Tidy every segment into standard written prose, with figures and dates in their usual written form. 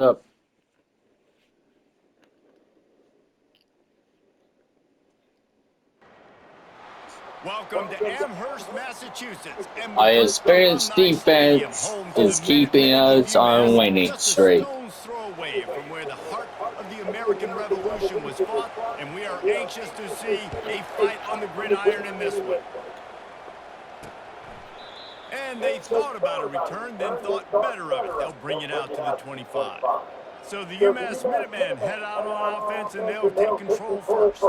Up. Welcome to Amherst, Massachusetts. Our experienced defense is keeping us on winning Just a streak. stone's throw away from where the heart of the American Revolution was fought, and we are anxious to see a fight on the gridiron in this one. And they thought about a return, then thought better of it. They'll bring it out to the 25. So the UMass Minutemen head out on offense, and they'll take control first.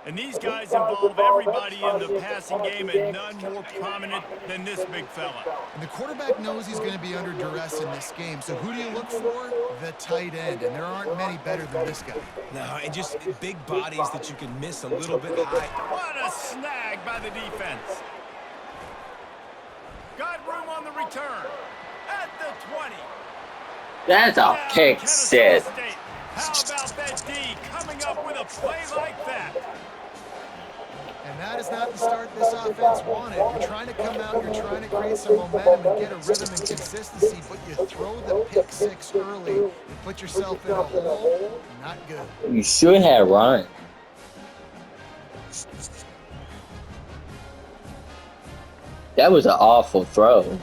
And these guys involve everybody in the passing game, and none more prominent than this big fella. And the quarterback knows he's going to be under duress in this game. So who do you look for? The tight end. And there aren't many better than this guy. No, and just big bodies that you can miss a little bit high. What a snag by the defense. Got room on the return. At the 20. That's a kick set. How about that D coming up with a play like that? And that is not the start this offense wanted. You're trying to come out, you're trying to create some momentum and get a rhythm and consistency, but you throw the pick six early and put yourself in a hole. Not good. You should have run. That was an awful throw.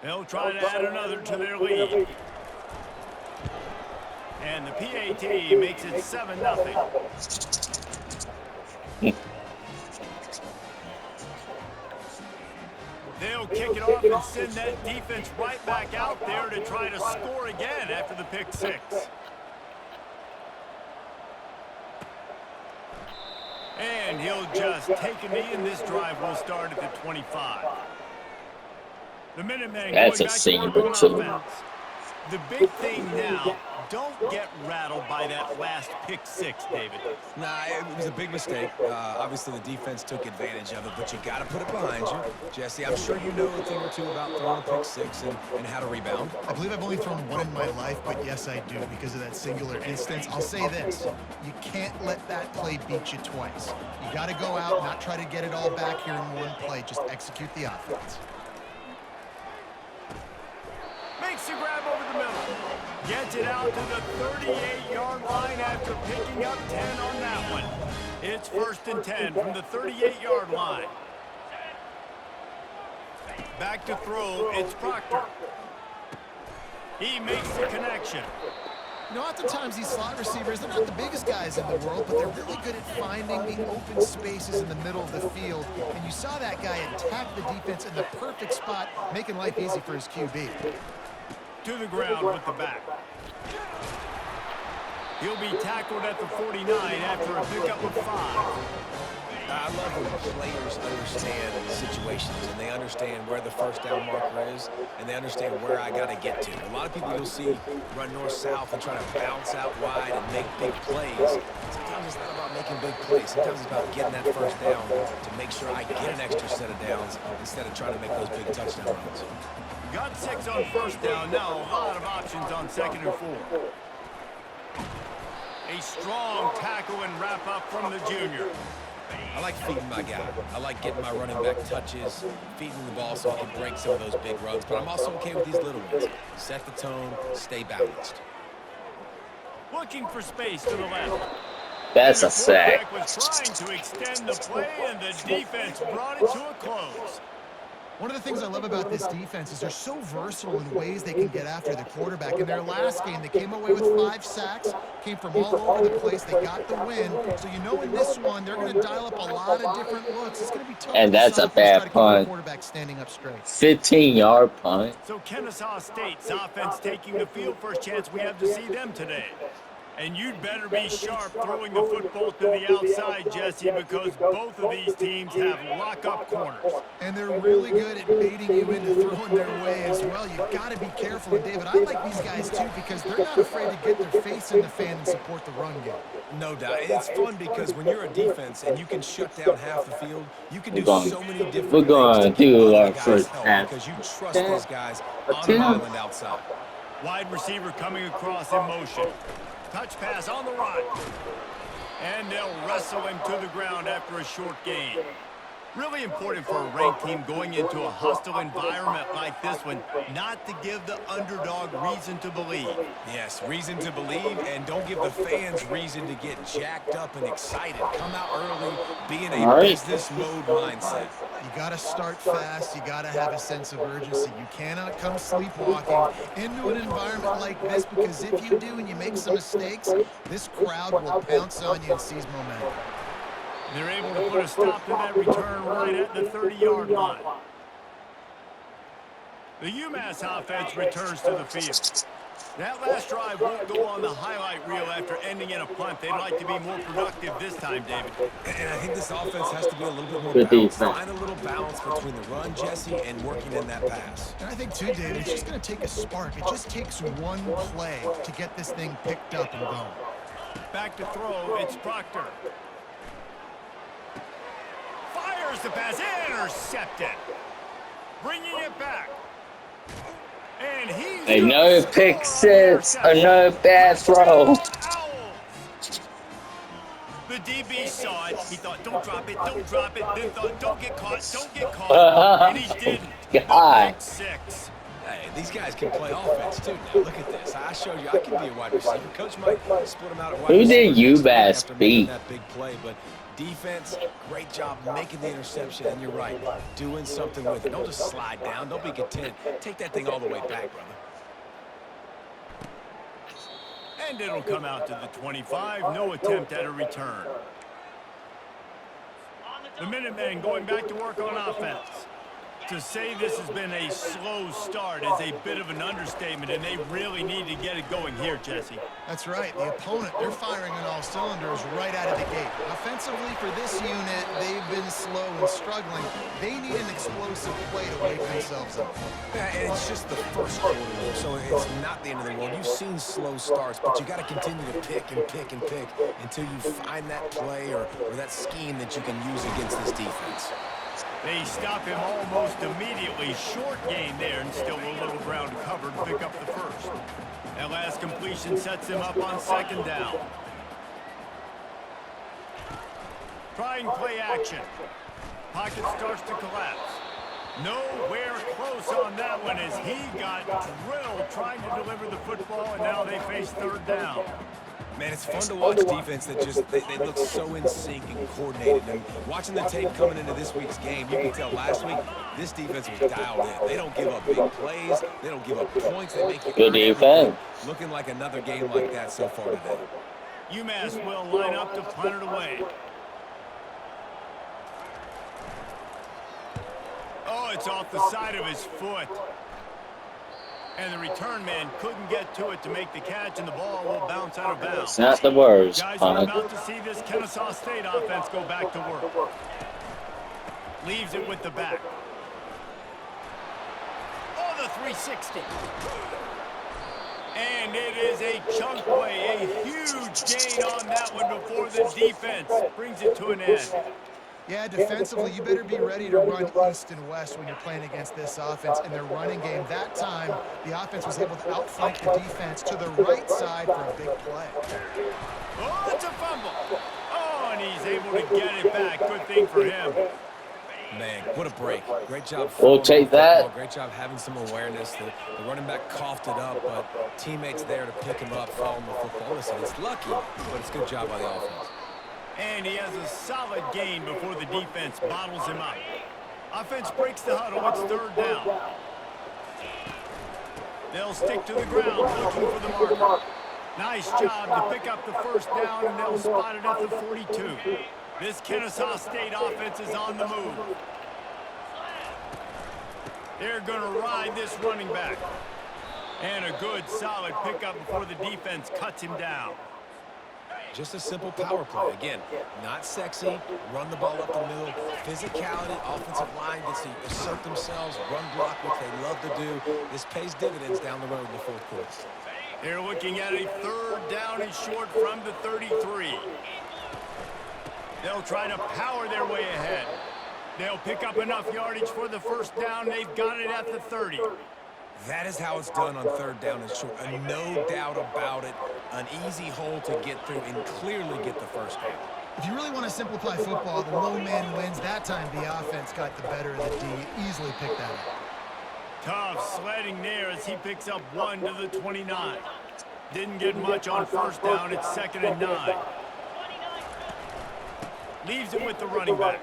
They'll try to add another to their lead. And the PAT makes it 7-0. They'll kick it off and send that defense right back out there to try to score again after the pick six. And he'll just take a knee, and this drive will start at the 25. The Minutemen That's going a back single to work on too. offense. The big thing now, don't get rattled by that last pick six, David. Nah, it was a big mistake. Obviously, the defense took advantage of it, but you got to put it behind you. Jesse, I'm sure you know a thing or two about throwing a pick six and how to rebound. I believe I've only thrown one in my life, but yes, I do because of that singular instance. I'll say this. You can't let that play beat you twice. You got to go out, not try to get it all back here in one play. Just execute the offense. Makes the grab over the middle. Gets it out to the 38-yard line after picking up 10 on that one. It's 1st and 10 from the 38-yard line. Back to throw, it's Proctor. He makes the connection. You know, oftentimes these slot receivers, they're not the biggest guys in the world, but they're really good at finding the open spaces in the middle of the field. And you saw that guy attack the defense in the perfect spot, making life easy for his QB. To the ground with the back. He'll be tackled at the 49 after a pickup of 5. I love when players understand situations and they understand where the first down marker is and they understand where I got to get to. A lot of people you'll see run north-south and try to bounce out wide and make big plays. Sometimes it's not about making big plays. Sometimes it's about getting that first down to make sure I get an extra set of downs instead of trying to make those big touchdown runs. Got 6 on first down. Now a lot of options on 2nd and 4. A strong tackle and wrap up from the junior. I like feeding my guy. I like getting my running back touches, feeding the ball so I can break some of those big runs. But I'm also okay with these little ones. Set the tone, stay balanced. Looking for space to the left. That's a sack. Was trying to extend the play, and the defense brought it to a close. One of the things I love about this defense is they're so versatile in ways they can get after the quarterback. In their last game, they came away with 5 sacks, came from all over the place. They got the win. So you know in this one, they're going to dial up a lot of different looks. It's going to be tough. And that's a bad punt. Quarterback standing up straight. 15-yard punt. So Kennesaw State's offense taking the field. First chance we have to see them today. And you'd better be sharp throwing the football to the outside, Jesse, because both of these teams have lock-up corners. And they're really good at baiting you into throwing their way as well. You've got to be careful. And, David, I like these guys, too, because they're not afraid to get their face in the fan and support the run game. No doubt. It's fun because when you're a defense and you can shut down half the field, you can do so many different things. We're going to do our first half. Because you trust these guys on the island outside. Wide receiver coming across in motion. Touch pass on the run. And they'll wrestle him to the ground after a short gain. Really important for a ranked team going into a hostile environment like this one, not to give the underdog reason to believe. Yes, reason to believe, and don't give the fans reason to get jacked up and excited. Come out early, be in All a right. business mode mindset. You got to start fast. You got to have a sense of urgency. You cannot come sleepwalking into an environment like this, because if you do and you make some mistakes, this crowd will pounce on you and seize momentum. They're able to put a stop to that return right at the 30-yard line. The UMass offense returns to the field. That last drive won't go on the highlight reel after ending in a punt. They'd like to be more productive this time, David. And I think this offense has to be a little bit more Good balanced. defense. Find a little balance between the run, Jesse, and working in that pass. And I think, too, David, it's just going to take a spark. It just takes one play to get this thing picked up and going. Back to throw, it's Proctor. Fires the pass, intercepted. Bringing it back. And he's Another pick six, another bad throw. The DB saw it. He thought, don't drop it, don't drop it. Then thought, don't get caught. And he didn't. God. Pick six. Hey, these guys can play offense, too. Now, look at this. I showed you I can be a wide receiver. Coach might split them out at wide Who receiver did UMass after making beat? that big play, but defense, great job making the interception, and you're right, doing something with it. Don't just slide down. Don't be content. Take that thing all the way back, brother. And it'll come out to the 25. No attempt at a return. The Minutemen going back to work on offense. To say this has been a slow start is a bit of an understatement, and they really need to get it going here, Jesse. That's right. The opponent, they're firing on all cylinders right out of the gate. Offensively, for this unit, they've been slow and struggling. They need an explosive play to wake themselves up. Yeah, and it's just the first quarter, so it's not the end of the world. You've seen slow starts, but you got to continue to pick and pick and pick until you find that play or that scheme that you can use against this defense. They stop him almost immediately. Short gain there, and still a little ground covered to pick up the first. That last completion sets him up on second down. Trying play action. Pocket starts to collapse. Nowhere close on that one as he got drilled trying to deliver the football, and now they face third down. Man, it's fun to watch defense that just, they look so in sync and coordinated. And watching the tape coming into this week's game, you can tell last week, this defense was dialed in. They don't give up big plays. They don't give up points. They make you Good defense. looking like another game like that so far today. UMass will line up to punt it away. Oh, it's off the side of his foot. And the return man couldn't get to it to make the catch, and the ball will bounce out of bounds. It's not the worst. Guys, we're about to see this Kennesaw State offense go back to work. Leaves it with the back. Oh, the 360. And it is a chunk play, a huge gain on that one before the defense brings it to an end. Yeah, defensively, you better be ready to run east and west when you're playing against this offense. In their running game, that time, the offense was able to outflank the defense to the right side for a big play. Oh, it's a fumble. Oh, and he's able to get it back. Good thing for him. Man, what a break. Great job. We'll take that. Great job having some awareness. The running back coughed it up, but teammates there to pick him up, fall him the football. Listen, it's lucky, but it's a good job by the offense. And he has a solid gain before the defense bottles him up. Offense breaks the huddle. It's third down. They'll stick to the ground looking for the marker. Nice job to pick up the first down, and they'll spot it at the 42. This Kennesaw State offense is on the move. They're going to ride this running back. And a good, solid pickup before the defense cuts him down. Just a simple power play. Again, not sexy, run the ball up the middle, physicality, offensive line gets to assert themselves, run block, which they love to do. This pays dividends down the road in the fourth quarter. They're looking at a third down and short from the 33. They'll try to power their way ahead. They'll pick up enough yardage for the first down. They've got it at the 30. That is how it's done on third down and short. No doubt about it. An easy hole to get through and clearly get the first down. If you really want to simplify football, the low man wins. That time the offense got the better of the D. Easily picked that up. Tough sledding there as he picks up 1 to the 29. Didn't get much on first down. It's 2nd and 9. Leaves it with the running back.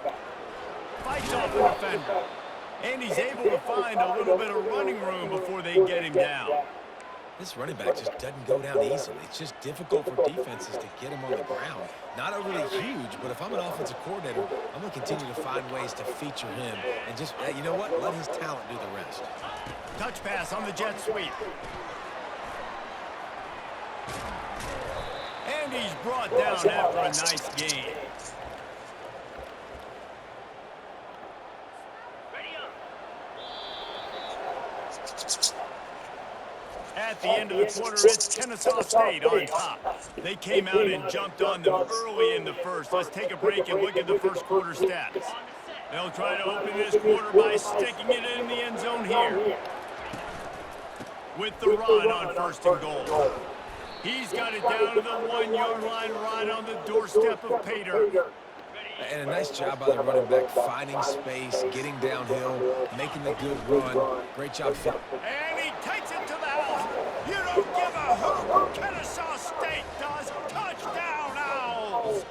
Fights off the defender. And he's able to find a little bit of running room before they get him down. This running back just doesn't go down easily. It's just difficult for defenses to get him on the ground. Not overly huge, but if I'm an offensive coordinator, I'm going to continue to find ways to feature him. And just, you know what? Let his talent do the rest. Touch pass on the jet sweep. And he's brought down after a nice gain. At the end of the quarter, it's Kennesaw State on top. They came out and jumped on them early in the first. Let's take a break and look at the first quarter stats. They'll try to open this quarter by sticking it in the end zone here. With the run on 1st and goal. He's got it down to the 1-yard line right on the doorstep of Pater. And a nice job by the running back, finding space, getting downhill, making the good run. Great job. And he takes it to the house. You don't give a hoot. Kennesaw State does. Touchdown, Owls.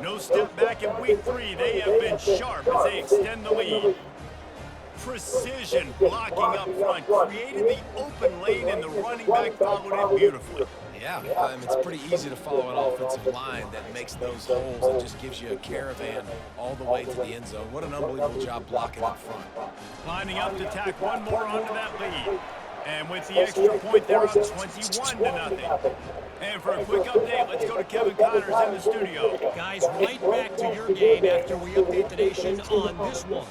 No step back in week 3. They have been sharp as they extend the lead. Precision blocking up front. Created the open lane, and the running back followed it beautifully. Yeah, it's pretty easy to follow an offensive line that makes those holes and just gives you a caravan all the way to the end zone. What an unbelievable job blocking up front. Lining up to tack one more onto that lead. And with the extra point, they're up 21-0. And for a quick update, let's go to Kevin Connors in the studio. Guys, right back to your game after we update the nation on this one.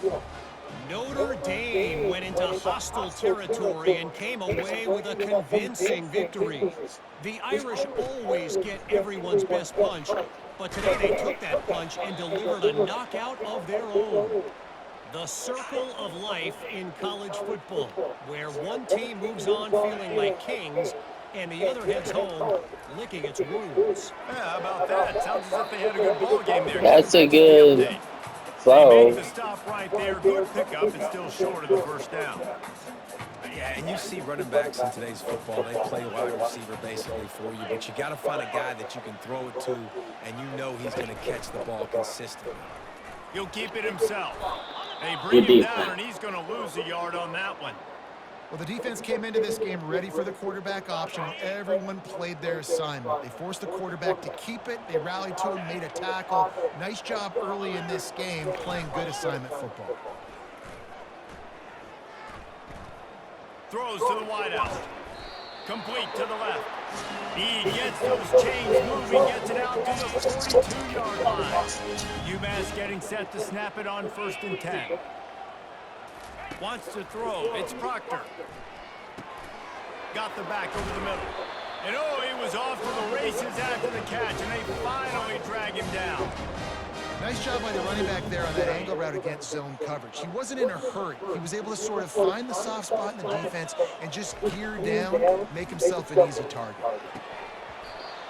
Notre Dame went into hostile territory and came away with a convincing victory. The Irish always get everyone's best punch, but today they took that punch and delivered a knockout of their own. The circle of life in college football, where one team moves on feeling like kings and the other heads home licking its wounds. Yeah, how about that? Sounds as if they had a good ball game there. That's a good throw. They make the stop right there. Good pickup. It's still short of the first down. Yeah, and you see running backs in today's football, they play wide receiver basically for you, but you got to find a guy that you can throw it to, and you know he's going to catch the ball consistently. He'll keep it himself. They bring him down, and he's going to lose a yard on that one. Well, the defense came into this game ready for the quarterback option. Everyone played their assignment. They forced the quarterback to keep it. They rallied to him, made a tackle. Nice job early in this game playing good assignment football. Throws to the wideout. Complete to the left. He gets those chains moving, gets it out to the 42-yard line. UMass getting set to snap it on 1st and 10. Wants to throw. It's Proctor. Got the back over the middle. And oh, he was off to the races after the catch, and they finally drag him down. Nice job by the running back there on that angle route against zone coverage. He wasn't in a hurry. He was able to sort of find the soft spot in the defense and just gear down, make himself an easy target.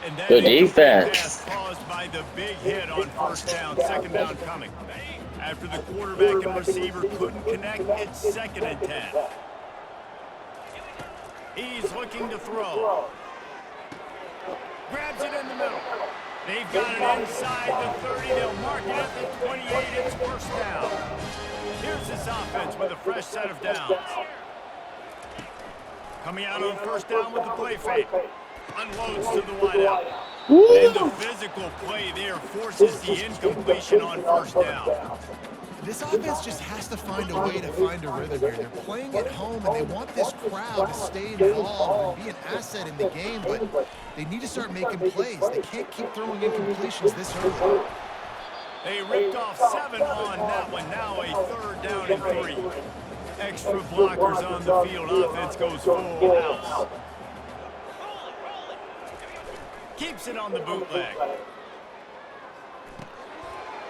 And that Good defense. Caused by the big hit on 1st down, 2nd down coming. After the quarterback and receiver couldn't connect, it's 2nd and 10. He's looking to throw. Grabs it in the middle. They've got it inside the 30. They'll mark it at the 28. It's 1st down. Here's this offense with a fresh set of downs. Coming out on 1st down with the play fake. Unloads to the wideout. And the physical play there forces the incompletion on 1st down. This offense just has to find a way to find a rhythm here. They're playing at home, and they want this crowd to stay involved and be an asset in the game, but they need to start making plays. They can't keep throwing incompletions this early. They ripped off 7 on that one. Now a 3rd down and 3. Extra blockers on the field. Offense goes full house. Keeps it on the bootleg.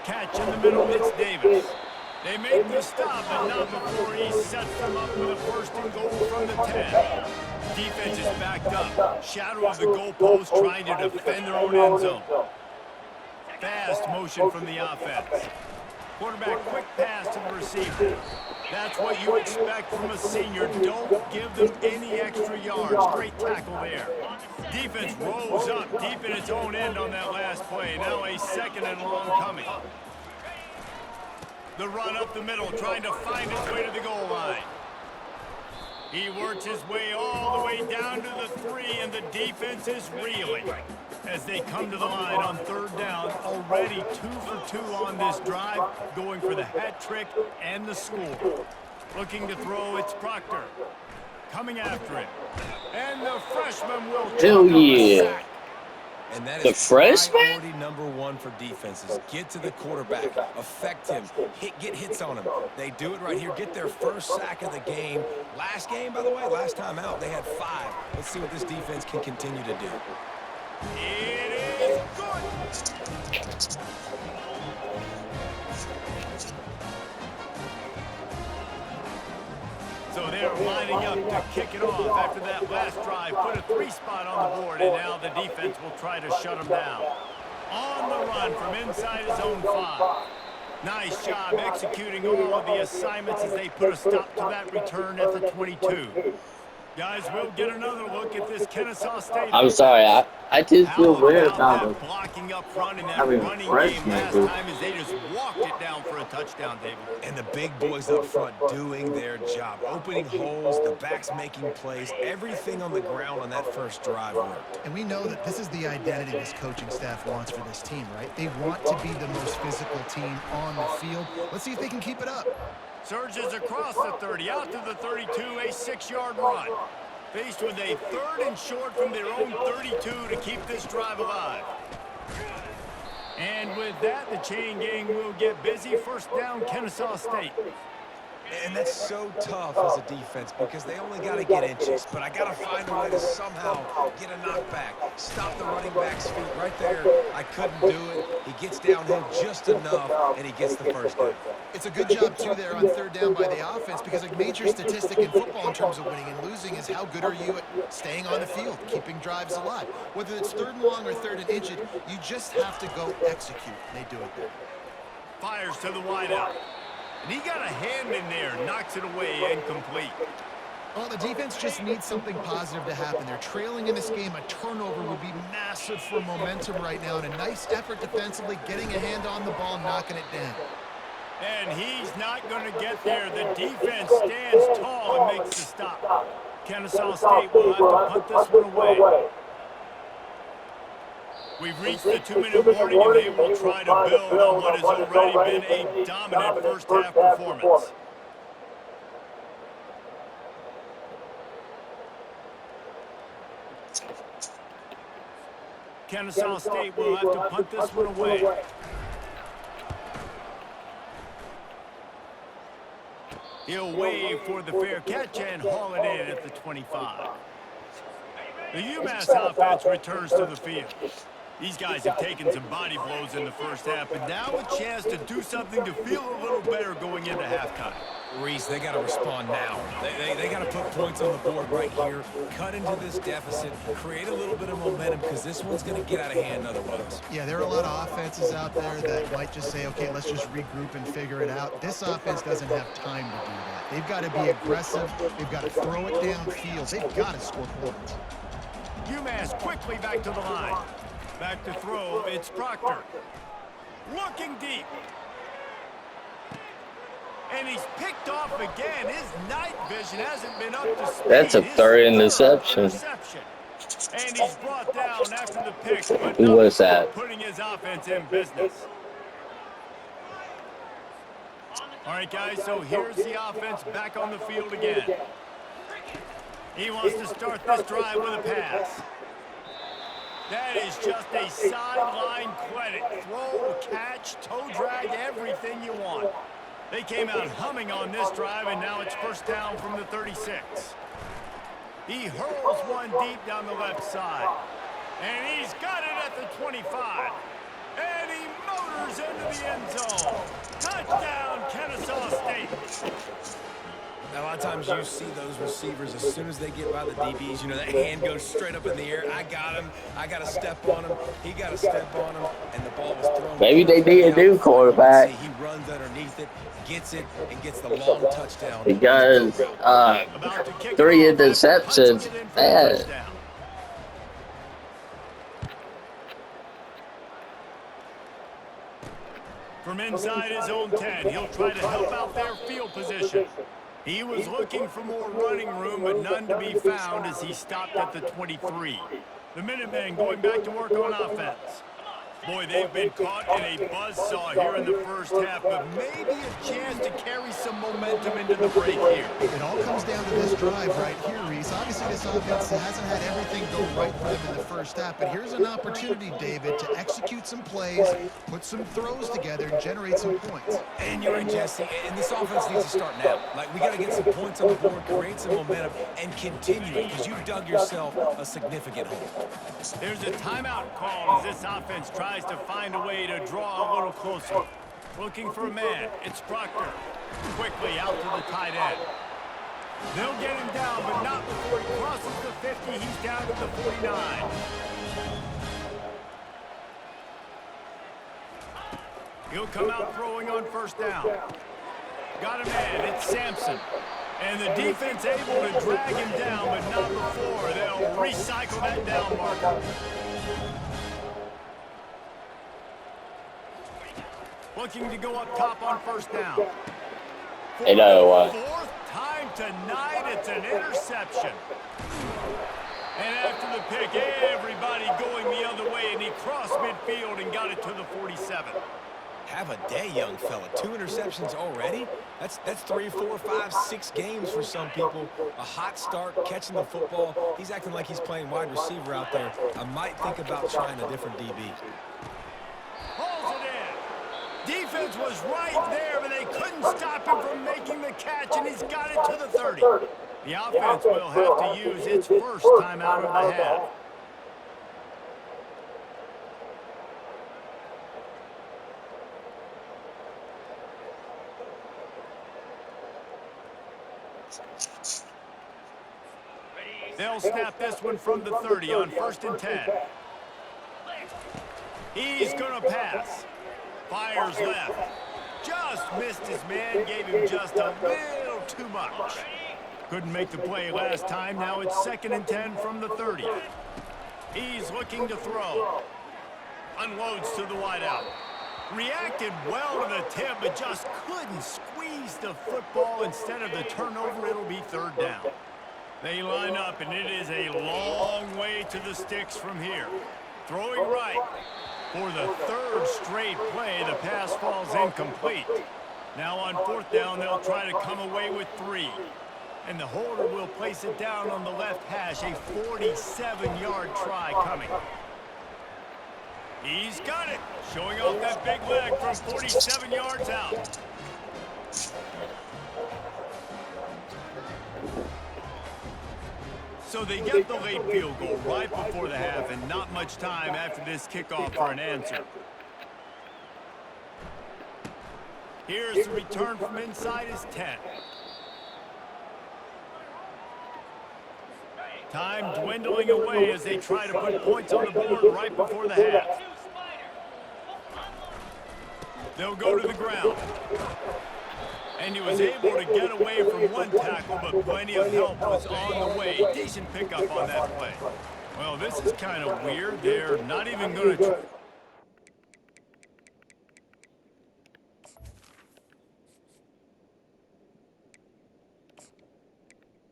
Catch in the middle, it's Davis. They make the stop, but not before he sets them up with a 1st and goal from the 10. Defense is backed up. Shadow of the goalpost trying to defend their own end zone. fast motion from the offense. Quarterback quick pass to the receiver. That's what you expect from a senior. Don't give them any extra yards. Great tackle there. Defense rolls up deep in its own end on that last play. Now a 2nd and long coming. The run up the middle, trying to find his way to the goal line. He works his way all the way down to the 3, and the defense is reeling as they come to the line on 3rd down. Already 2 for 2 on this drive, going for the hat trick and the score. Looking to throw, it's Proctor. Coming after him. And the freshman will Hell take up a yeah. sack. And that The is freshman? priority number 1 for defenses. Get to the quarterback, affect him, get hits on him. They do it right here. Get their first sack of the game. Last game, by the way, last time out, they had 5. Let's see what this defense can continue to do. It is good. So they're lining up to kick it off after that last drive. Put a 3 spot on the board, and now the defense will try to shut them down. On the run from inside his own 5. Nice job executing all of the assignments as they put a stop to that return at the 22. Guys, we'll get another look at this Kennesaw State. I'm sorry, I just feel How weird about about that blocking up front in that having running freshmen game last group. time as they just walked it down for a touchdown, David. And the big boys up front doing their job. Opening holes, the backs making plays. Everything on the ground on that first drive worked. And we know that this is the identity this coaching staff wants for this team, right? They want to be the most physical team on the field. Let's see if they can keep it up. Surges across the 30, out to the 32, a 6-yard run. Faced with a 3rd and short from their own 32 to keep this drive alive. And with that, the chain gang will get busy. 1st down, Kennesaw State. And that's so tough as a defense because they only got to get inches. But I got to find a way to somehow get a knockback. Stop the running back's feet right there. I couldn't do it. He gets downhill just enough, and he gets the first down. It's a good job, too, there on 3rd down by the offense because a major statistic in football in terms of winning and losing is how good are you at staying on the field, keeping drives alive. Whether it's 3rd and long or 3rd and inches, you just have to go execute. They do it there. Fires to the wideout. And he got a hand in there, knocks it away, incomplete. Well, the defense just needs something positive to happen. They're trailing in this game. A turnover would be massive for momentum right now, and a nice effort defensively, getting a hand on the ball, knocking it down. And he's not going to get there. The defense stands tall and makes the stop. Kennesaw State will have to punt this one away. We've reached the 2-minute warning, and they will try to build on what has already been a dominant first-half performance. Kennesaw State will have to punt this one away. He'll wave for the fair catch and haul it in at the 25. The UMASS offense returns to the field. These guys have taken some body blows in the first half, and now a chance to do something to feel a little better going into halftime. Reese, they got to respond now. They got to put points on the board right here, cut into this deficit, create a little bit of momentum because this one's going to get out of hand otherwise. Yeah, there are a lot of offenses out there that might just say, okay, let's just regroup and figure it out. This offense doesn't have time to do that. They've got to be aggressive. They've got to throw it downfield. They've got to score points. UMass quickly back to the line. Back to throw, it's Proctor. Looking deep. And he's picked off again. His night vision hasn't been up to speed. That's a third interception. And he's brought down after the pick. Who was that? Putting his offense in business. All right, guys, so here's the offense back on the field again. He wants to start this drive with a pass. That is just a sideline credit. Throw, catch, toe drag, everything you want. They came out humming on this drive, and now it's first down from the 36. He hurls one deep down the left side. And he's got it at the 25. And he motors into the end zone. Touchdown, Kennesaw State. Now, I of times you see those receivers, as soon as they get by the DBs, you know, that hand goes straight up in the air. I got him. I got to step on him. He got to step on him. And the ball was thrown Maybe they need perfectly a out new front. You can see quarterback he runs underneath it, gets it, and gets the long touchdown on the go because route. About to kick it 3 off after punching interceptions. it in for the Man, touchdown. From inside his own 10, he'll try to help out their field position. He was looking for more running room, but none to be found as he stopped at the 23. The Minutemen going back to work on offense. Boy, they've been caught in a buzzsaw here in the first half, but maybe a chance to carry some momentum into the break here. It all comes down to this drive right here, Reese. Obviously, this offense hasn't had everything go right for them in the first half, but here's an opportunity, David, to execute some plays, put some throws together, and generate some points. And you're right, Jesse. And this offense needs to start now. Like, we got to get some points on the board, create some momentum, and continue it, because you've dug yourself a significant hole. There's a timeout call as this offense tries to find a way to draw a little closer. Looking for a man. It's Proctor. Quickly out to the tight end. They'll get him down, but not before he crosses the 50. He's down to the 49. He'll come out throwing on first down. Got a man. It's Sampson. And the defense able to drag him down, but not before. They'll recycle that down marker. Looking to go up top on first down. you know, Fourth time tonight, it's an interception. And after the pick, everybody going the other way, and he crossed midfield and got it to the 47. Have a day, young fella. 2 interceptions already? That's 3, 4, 5, 6 games for some people. A hot start, catching the football. He's acting like he's playing wide receiver out there. I might think about trying a different DB. Hauls it in. Defense was right there, but they couldn't stop him from making the catch, and he's got it to the 30. The offense will have to use its first timeout of the half. They'll snap this one from the 30 on 1st and 10. He's going to pass. Fires left. Just missed his man, gave him just a little too much. Couldn't make the play last time. Now it's 2nd and 10 from the 30. He's looking to throw. Unloads to the wideout. Reacted well to the tip, but just couldn't squeeze the football. Instead of the turnover, it'll be 3rd down. They line up, and it is a long way to the sticks from here. Throwing right. For the 3rd straight play, the pass falls incomplete. Now on 4th down, they'll try to come away with 3. And the holder will place it down on the left hash, a 47-yard try coming. He's got it, showing off that big leg from 47 yards out. So they get the late field goal right before the half, and not much time after this kickoff for an answer. Here's the return from inside his 10. Time dwindling away as they try to put points on the board right before the half. They'll go to the ground. And he was able to get away from one tackle, but plenty of help was on the way. Decent pickup on that play. Well, this is kind of weird. They're not even going to try.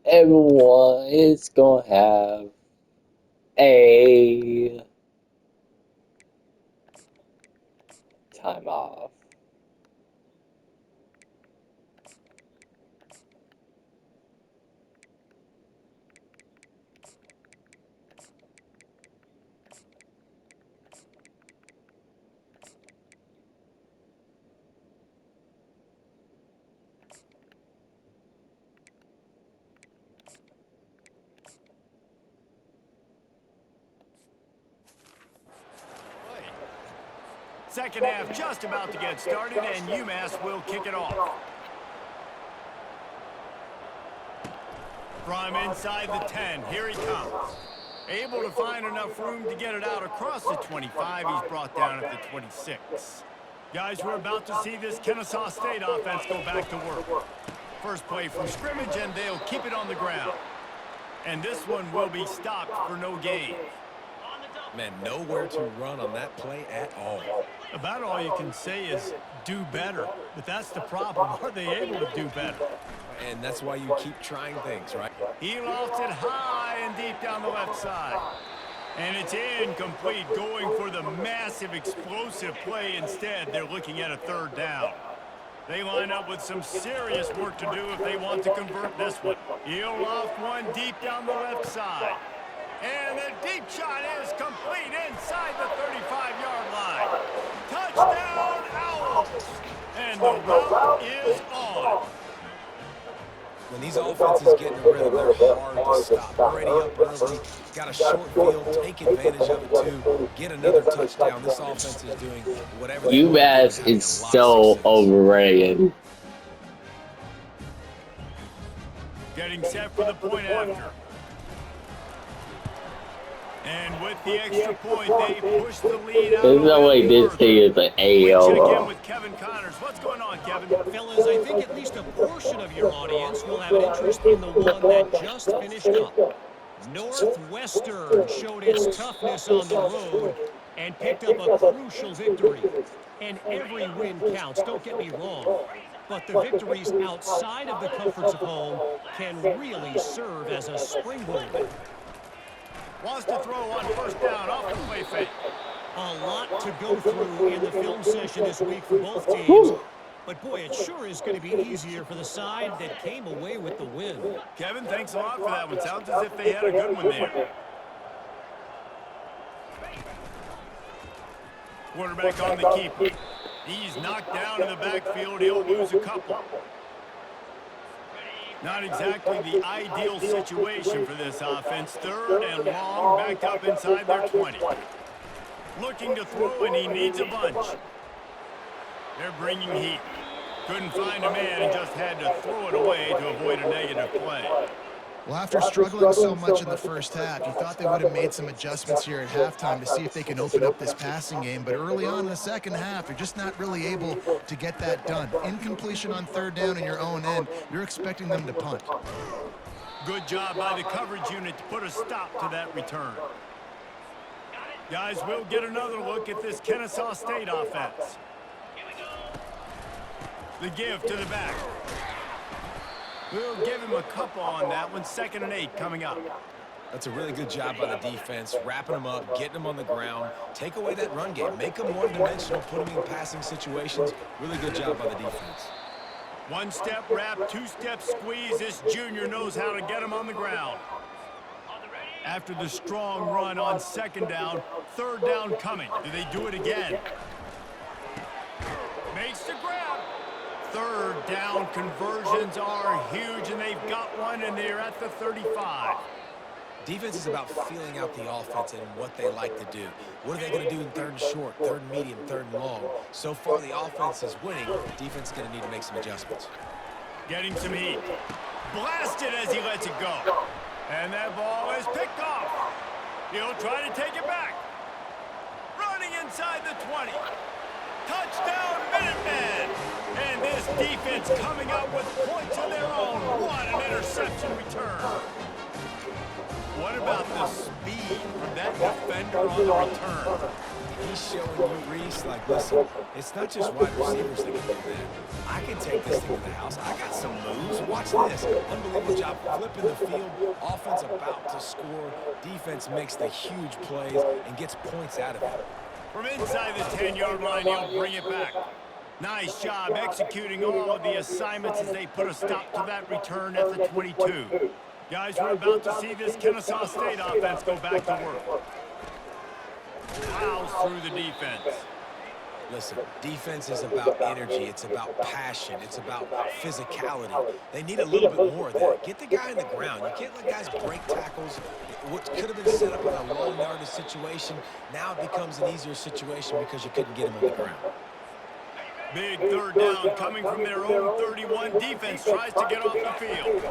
everyone is gonna have a time off. Second half just about to get started, and UMass will kick it off. From inside the 10, here he comes. Able to find enough room to get it out across the 25. He's brought down at the 26. Guys, we're about to see this Kennesaw State offense go back to work. First play from scrimmage, and they'll keep it on the ground. And this one will be stopped for no gain. Man, nowhere to run on that play at all. About all you can say is do better. But that's the problem. Are they able to do better? And that's why you keep trying things, right? He lofts it high and deep down the left side. And it's incomplete, going for the massive explosive play instead. They're looking at a third down. They line up with some serious work to do if they want to convert this one. He'll loft one deep down the left side. And the deep shot is complete inside the 35-yard line. Touchdown, Owls! And the route is on. When these offenses get in a rhythm, they're hard to stop. Already up early, got a short field, take advantage of it too, get another touchdown. This offense is doing whatever they want to do. UMass is so overrated. Getting set for the point after. And with the extra point, they push the lead out. There's no way this team is an AO. Check in with Kevin Connors. What's going on, Kevin? Fellas, I think at least a portion of your audience will have interest in the one that just finished up. Northwestern showed its toughness on the road and picked up a crucial victory. And every win counts, don't get me wrong. But the victories outside of the comforts of home can really serve as a springboard. Wants to throw on first down off the play fake. A lot to go through in the film session this week for both teams. But boy, it sure is going to be easier for the side that came away with the win. Kevin, thanks a lot for that one. Sounds as if they had a good one there. Quarterback on the keeper. He's knocked down in the backfield. He'll lose a couple. Not exactly the ideal situation for this offense. Third and long, back up inside their 20. Looking to throw, and he needs a bunch. They're bringing heat. Couldn't find a man and just had to throw it away to avoid a negative play. Well, after struggling so much in the first half, you thought they would have made some adjustments here at halftime to see if they can open up this passing game. But early on in the second half, they're just not really able to get that done. Incompletion on third down in your own end, you're expecting them to punt. Good job by the coverage unit to put a stop to that return. Guys, we'll get another look at this Kennesaw State offense. The give to the back. We'll give him a couple on that one. 2nd and 8 coming up. That's a really good job by the defense, wrapping them up, getting them on the ground. Take away that run game. Make them one-dimensional, put them in passing situations. Really good job by the defense. One-step wrap, two-step squeeze. This junior knows how to get him on the ground. After the strong run on 2nd down, 3rd down coming. Do they do it again? Makes the grab. 3rd down conversions are huge, and they've got one, and they're at the 35. Defense is about feeling out the offense and what they like to do. What are they going to do in 3rd and short, 3rd and medium, 3rd and long? So far, the offense is winning. Defense is going to need to make some adjustments. Getting some heat. Blasted as he lets it go. And that ball is picked off. He'll try to take it back. Running inside the 20. Touchdown, Minutemen! And this defense coming up with points of their own. What an interception return. What about the speed from that defender on the return? He's showing you, Reese, like, listen, it's not just wide receivers that can do that. I can take this thing to the house. I got some moves. Watch this. Unbelievable job flipping the field. Offense about to score. Defense makes the huge plays and gets points out of it. From inside the 10-yard line, he'll bring it back. Nice job executing all of the assignments as they put a stop to that return at the 22. Guys, we're about to see this Kennesaw State offense go back to work. Plows through the defense. Listen, defense is about energy. It's about passion. It's about physicality. They need a little bit more of that. Get the guy in the ground. You can't let guys break tackles. What could have been set up in a long yardage situation, now it becomes an easier situation because you couldn't get him on the ground. Big 3rd down coming from their own 31. Defense tries to get off the field.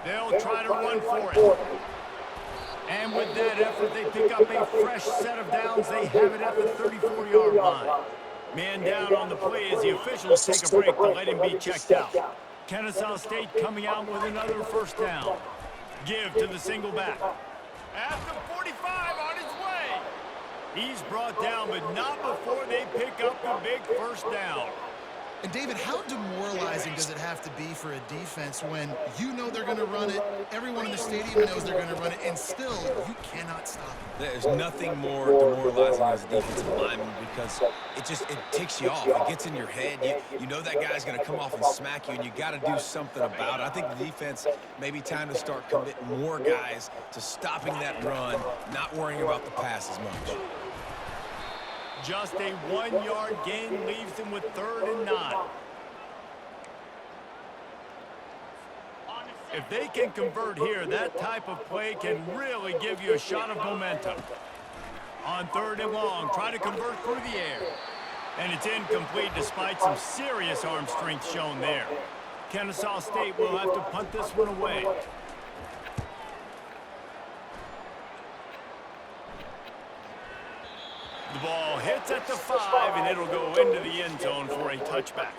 They'll try to run for it. And with that effort, they pick up a fresh set of downs. They have it at the 34-yard line. Man down on the play as the officials take a break to let him be checked out. Kennesaw State coming out with another first down. Give to the single back. At the 45 on his way. He's brought down, but not before they pick up the big first down. And David, how demoralizing does it have to be for a defense when you know they're going to run it, everyone in the stadium knows they're going to run it, and still you cannot stop it? There's nothing more demoralizing as a defensive lineman because it ticks you off. It gets in your head. You know that guy's going to come off and smack you, and you got to do something about it. I think the defense maybe time to start committing more guys to stopping that run, not worrying about the pass as much. Just a 1-yard gain leaves them with 3rd and 9. If they can convert here, that type of play can really give you a shot of momentum. On 3rd and long, try to convert through the air. And it's incomplete despite some serious arm strength shown there. Kennesaw State will have to punt this one away. The ball hits at the 5, and it'll go into the end zone for a touchback.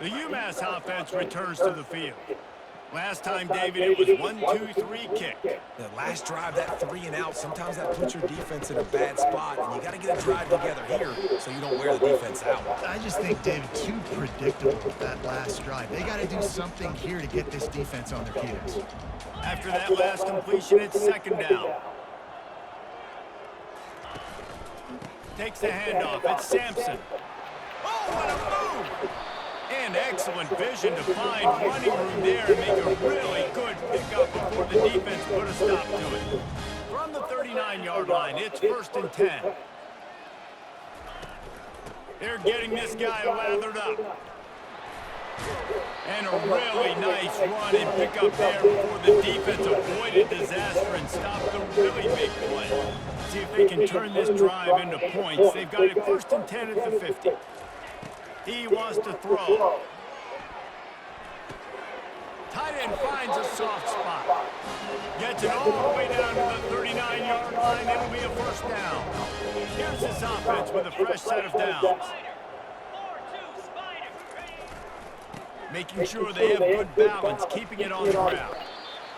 The UMass offense returns to the field. Last time, David, it was 1-2-3 kick. The last drive, that 3 and out, sometimes that puts your defense in a bad spot, and you got to get a drive together here so you don't wear the defense out. I just think, David, too predictable that last drive. They got to do something here to get this defense on their heels. After that last completion, it's 2nd down. Takes the handoff. It's Sampson. Oh, what a move! And excellent vision to find running room there and make a really good pickup before the defense put a stop to it. From the 39-yard line, it's 1st and 10. They're getting this guy lathered up. And a really nice run and pickup there before the defense avoided disaster and stopped the really big play. See if they can turn this drive into points. They've got it 1st and 10 at the 50. He wants to throw. Tight end finds a soft spot. Gets it all the way down to the 39-yard line. It'll be a 1st down. Here's this offense with a fresh set of downs. Making sure they have good balance, keeping it on the ground.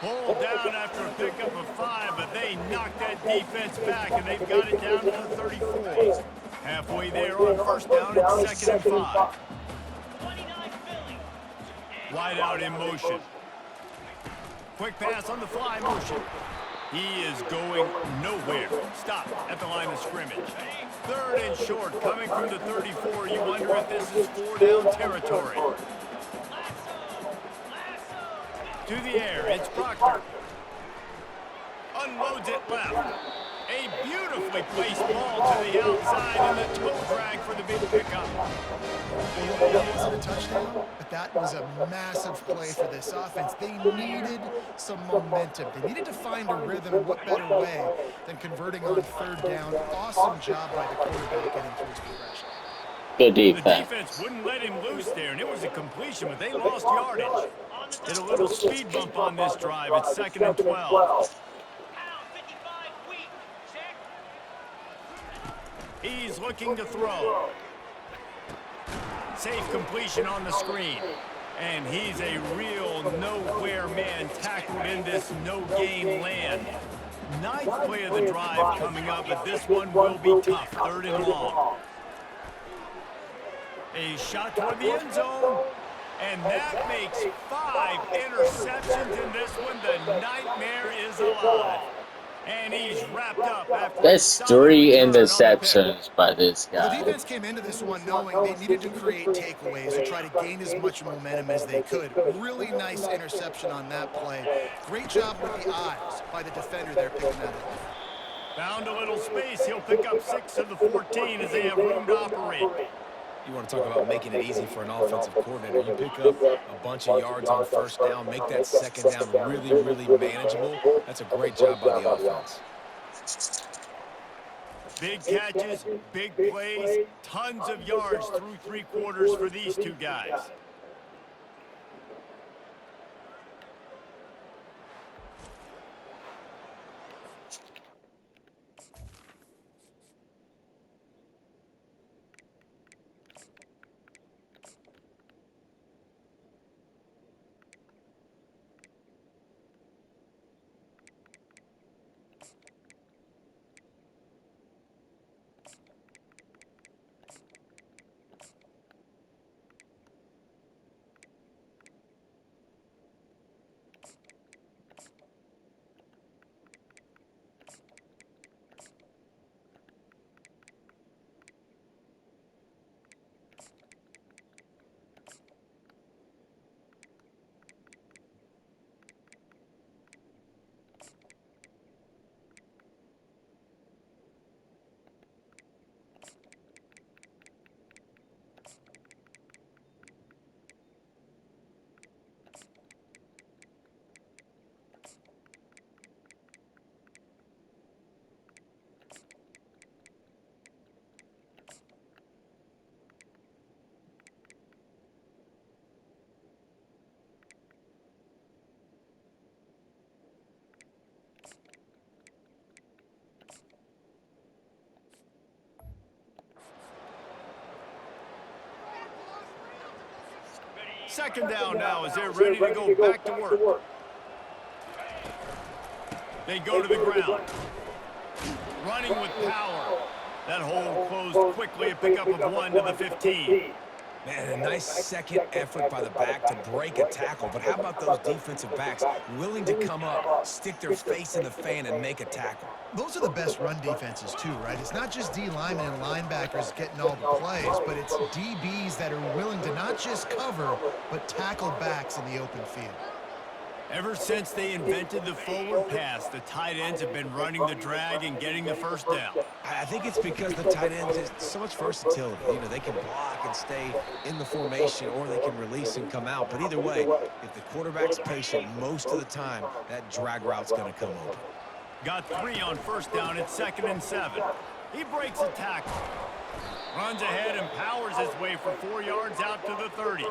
Pulled down after a pickup of 5, but they knocked that defense back, and they've got it down to the 34. Halfway there on 1st down, it's 2nd and 5. Wide out in motion. Quick pass on the fly motion. He is going nowhere. Stop at the line of scrimmage. 3rd and short, coming from the 34. You wonder if this is 4-down territory. To the air, it's Proctor. Unloads it left. A beautifully placed ball to the outside and the toe drag for the big pickup. That wasn't a touchdown, but that was a massive play for this offense. They needed some momentum. They needed to find a rhythm. What better way than converting on 3rd down? Awesome job by the quarterback getting through his progression. Good The defense. defense wouldn't let him loose there, and it was a completion, but they lost yardage. Did a little speed bump on this drive. It's 2nd and 12. He's looking to throw. Safe completion on the screen. And he's a real nowhere man tackled in this no-game land. 9th play of the drive coming up, but this one will be tough. 3rd and long. A shot toward the end zone. And that makes 5 interceptions in this one. The nightmare is alive. And he's wrapped up after That's 3 interceptions by this The guy. defense came into this one knowing they needed to create takeaways to try to gain as much momentum as they could. Really nice interception on that play. Great job with the eyes by the defender there picking that up. Found a little space. He'll pick up 6 of the 14 as they have room to operate. You want to talk about making it easy for an offensive coordinator. You pick up a bunch of yards on 1st down, make that 2nd down really, really manageable. That's a great job by the offense. Big catches, big plays, tons of yards through 3 quarters for these two guys. Second down now as they're ready to go back to work. They go to the ground. Running with power. That hole closed quickly, a pickup of 1 to the 15. Man, a nice second effort by the back to break a tackle. But how about those defensive backs willing to come up, stick their face in the fan, and make a tackle? Those are the best run defenses too, right? It's not just D linemen and linebackers getting all the plays, but it's DBs that are willing to not just cover, but tackle backs in the open field. Ever since they invented the forward pass, the tight ends have been running the drag and getting the first down. I think it's because the tight ends have so much versatility. You know, they can block and stay in the formation, or they can release and come out. But either way, if the quarterback's patient most of the time, that drag route's going to come open. Got 3 on first down at 2nd and 7. He breaks a tackle. Runs ahead and powers his way for 4 yards out to the 30.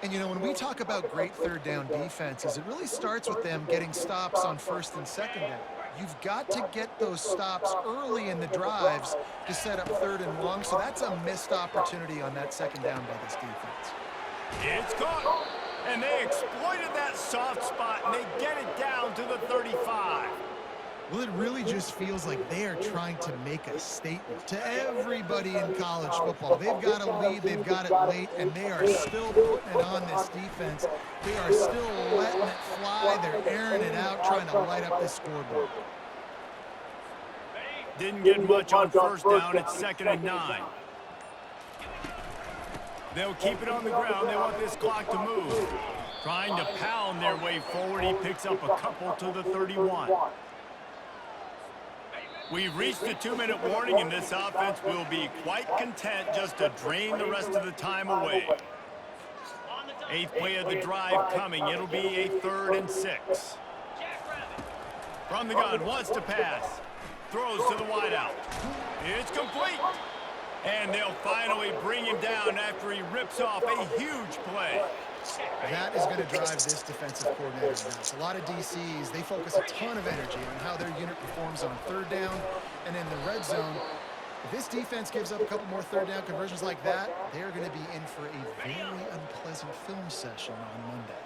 And, you know, when we talk about great third down defenses, it really starts with them getting stops on 1st and 2nd down. You've got to get those stops early in the drives to set up 3rd and long, so that's a missed opportunity on that 2nd down by this defense. It's caught, and they exploited that soft spot, and they get it down to the 35. Well, it really just feels like they are trying to make a statement to everybody in college football. They've got a lead, they've got it late, and they are still putting it on this defense. They are still letting it fly. They're airing it out, trying to light up this scoreboard. Didn't get much on first down. It's 2nd and 9. They'll keep it on the ground. They want this clock to move. Trying to pound their way forward. He picks up a couple to the 31. We've reached the 2-minute warning, and this offense will be quite content just to drain the rest of the time away. 8th play of the drive coming. It'll be a 3rd and 6. From the gun, wants to pass. Throws to the wideout. It's complete. And they'll finally bring him down after he rips off a huge play. That is going to drive this defensive coordinator nuts. A lot of DCs, they focus a ton of energy on how their unit performs on 3rd down and in the red zone. If this defense gives up a couple more 3rd down conversions like that, they're going to be in for a very unpleasant film session on Monday.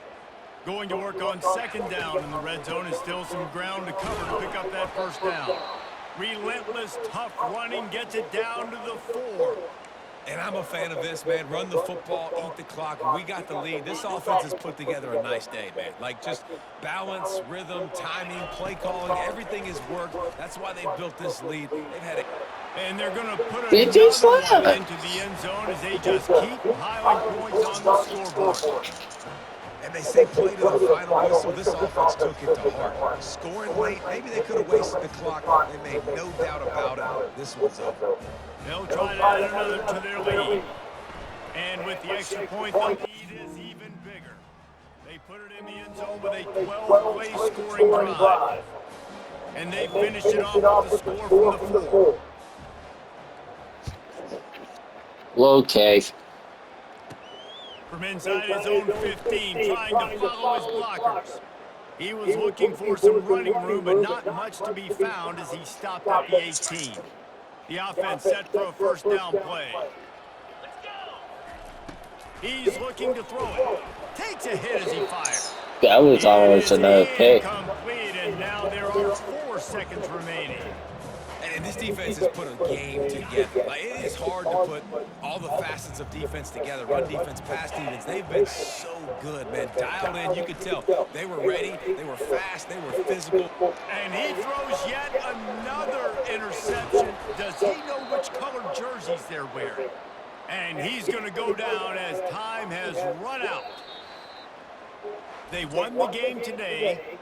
Going to work on 2nd down in the red zone is still some ground to cover to pick up that first down. Relentless, tough running gets it down to the 4. And I'm a fan of this, man. Run the football, eat the clock. We got the lead. This offense has put together a nice day, man. Like, just balance, rhythm, timing, play calling, everything has worked. That's why they built this lead. They've had it. And they're going to put another one into the end zone as they just keep piling points on the scoreboard. And they say play to the final whistle. This offense took it to heart. Scoring late, maybe they could have wasted the clock. They made no doubt about it. This one's over. They'll try to add another to their lead. And with the extra point, the lead is even bigger. They put it in the end zone with a 12-play scoring drive. And they finish it off with the score from the 4. Okay. From inside his own 15, trying to follow his blockers. He was looking for some running room, but not much to be found as he stopped at the 18. The offense set for a first down play. He's looking to throw it. Takes a hit as he fires. That was almost another pick. Incomplete, and now there are 4 seconds remaining. And this defense has put a game together. Like, it is hard to put all the facets of defense together. Run defense, pass defense. They've been so good, man. Dialed in, you could tell. They were ready, they were fast, they were physical. And he throws yet another interception. Does he know which colored jerseys they're wearing? And he's going to go down as time has run out. They won the game today.